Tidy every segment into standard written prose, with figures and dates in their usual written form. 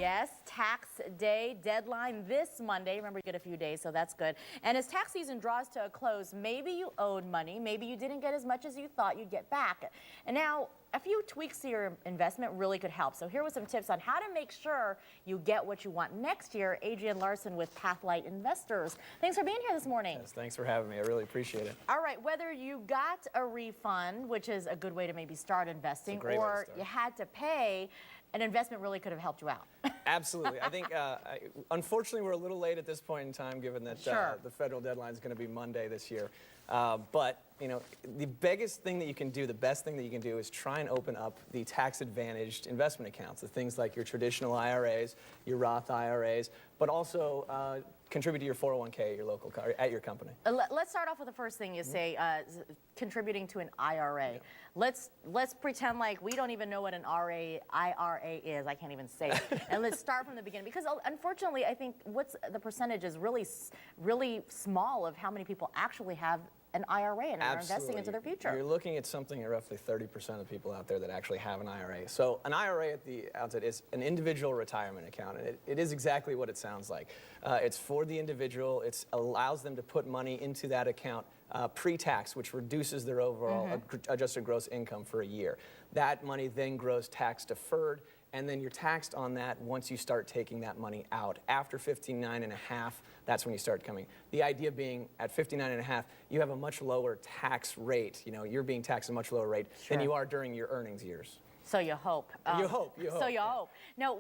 Yes, tax day deadline this Monday. Remember, you get a few days, so that's good. And as tax season draws to a close, maybe you owed money, maybe you didn't get as much as you thought you'd get back. And now, a few tweaks to your investment really could help. So here were some tips on how to make sure you get what you want next year. Adrian Larson with Pathlight Investors. Thanks for being here this morning. Yes, thanks for having me. I really appreciate it. All right, whether you got a refund, which is a good way to maybe start investing, or you had to pay, an investment really could have helped you out. Absolutely. I think, unfortunately, we're a little late at this point in time, given that the federal deadline is going to be Monday this year. But, you know, the biggest thing that you can do, the best thing that you can do is try and open up the tax-advantaged investment accounts, the things like your traditional IRAs, your Roth IRAs, but also contribute to your 401k at your local at your company. Let's start off with the first thing you say, contributing to an IRA. Yeah. Let's pretend like we don't even know what an IRA is. I can't even say it. And let's start from the beginning, because unfortunately, I think the percentage is really small of how many people actually have an IRA and are investing into their future. You're looking at something at roughly 30% of people out there that actually have an IRA. So an IRA at the outset is an individual retirement account, and it is exactly what it sounds like. It's for the individual. It allows them to put money into that account pre-tax, which reduces their overall adjusted gross income for a year. That money then grows tax deferred, and then you're taxed on that once you start taking that money out. After 59 and a half, that's when you start coming. The idea being at 59 and a half, you have a much lower tax rate. You know, you're being taxed at a much lower rate than you are during your earnings years. So you hope. You hope. So you hope. Now,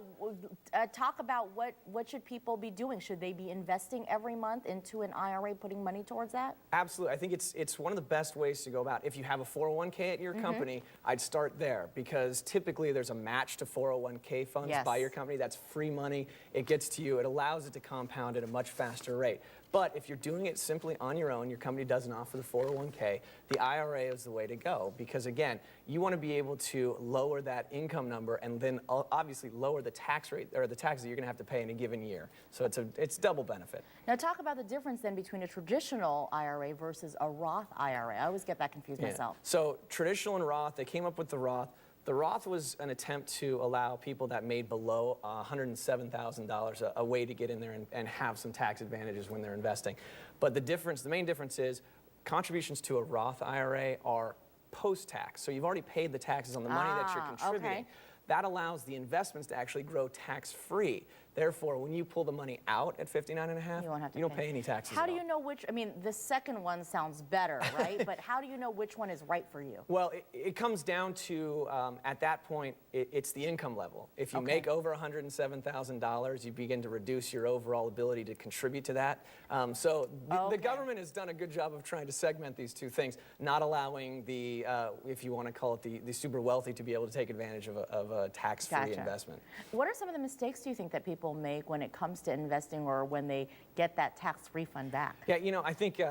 talk about what should people be doing? Should they be investing every month into an IRA, putting money towards that? Absolutely. I think it's one of the best ways to go about. If you have a 401k at your company, I'd start there, because typically there's a match to 401k funds by your company. That's free money. It gets to you. It allows it to compound at a much faster rate. But if you're doing it simply on your own, your company doesn't offer the 401k, the IRA is the way to go, because again, you want to be able to lower that income number and then obviously lower the tax rate, or the taxes that you're going to have to pay in a given year. So it's double benefit. Now talk about the difference then between a traditional IRA versus a Roth IRA. I always get that confused myself. So traditional and Roth, they came up with the Roth. The Roth was an attempt to allow people that made below $107,000 a way to get in there and have some tax advantages when they're investing. But the main difference is contributions to a Roth IRA are post-tax. So you've already paid the taxes on the money that you're contributing. That allows the investments to actually grow tax-free. Therefore, when you pull the money out at 59 and a half, you don't pay any taxes. How do you know which? I mean, the second one sounds better, right? But how do you know which one is right for you? Well, it comes down to, at that point, it's the income level. If you make over $107,000, you begin to reduce your overall ability to contribute to that. So the government has done a good job of trying to segment these two things, not allowing the, if you want to call it the super wealthy, to be able to take advantage of a tax-free investment. What are some of the mistakes, do you think, that people make when it comes to investing, or when they get that tax refund back? Yeah, you know, I think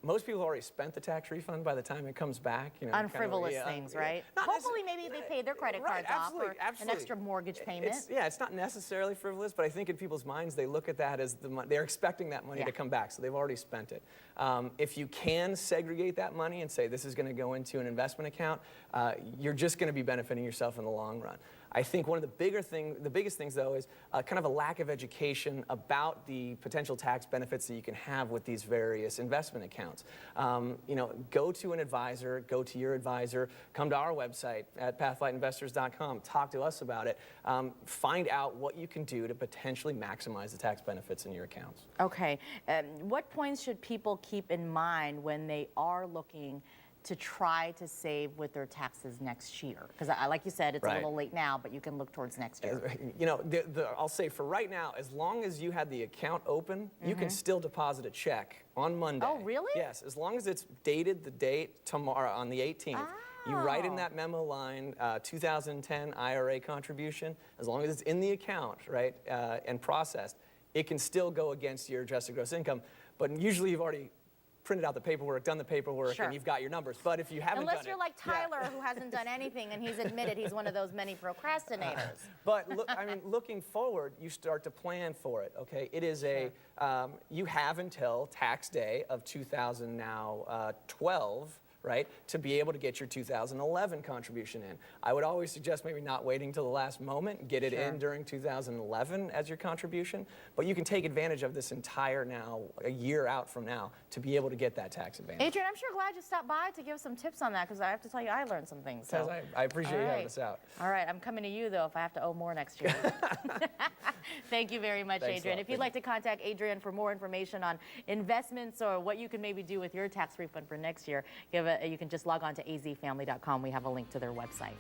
most people already spent the tax refund by the time it comes back. You know, on frivolous things, right? Hopefully, maybe they paid their credit cards off, or an extra mortgage payment. It's not necessarily frivolous, but I think in people's minds, they look at that as they're expecting that money to come back, so they've already spent it. If you can segregate that money and say this is going to go into an investment account, you're just going to be benefiting yourself in the long run. I think one of the biggest things, though, is kind of a lack of education about the potential tax benefits that you can have with these various investment accounts. You know, go to an advisor, go to your advisor, come to our website at Pathlightinvestors.com, talk to us about it, find out what you can do to potentially maximize the tax benefits in your accounts. Okay. What points should people keep in mind when they are looking to try to save with their taxes next year? Because like you said, it's a little late now, but you can look towards next year. You know, I'll say for right now, as long as you had the account open, you can still deposit a check on Monday. Oh, really? Yes, as long as it's dated the date tomorrow on the 18th. You write in that memo line, 2010 IRA contribution, as long as it's in the account, right, and processed, it can still go against your adjusted gross income. But usually you've already printed out the paperwork, done the paperwork, and you've got your numbers. But if you haven't Unless you're like Tyler, who hasn't done anything, and he's admitted he's one of those many procrastinators. But look, I mean, looking forward, you start to plan for it. Okay, it is you have until tax day of 2012 right, to be able to get your 2011 contribution in. I would always suggest maybe not waiting till the last moment, get it in during 2011 as your contribution, but you can take advantage of this entire now, a year out from now, to be able to get that tax advantage. Adrian, I'm sure glad you stopped by to give some tips on that, because I have to tell you, I learned some things. So. I appreciate you having us out. All right, I'm coming to you, though, if I have to owe more next year. Thank you very much, Thanks Adrian. If you'd like to contact Adrian for more information on investments or what you can maybe do with your tax refund for next year, you can just log on to azfamily.com. We have a link to their website.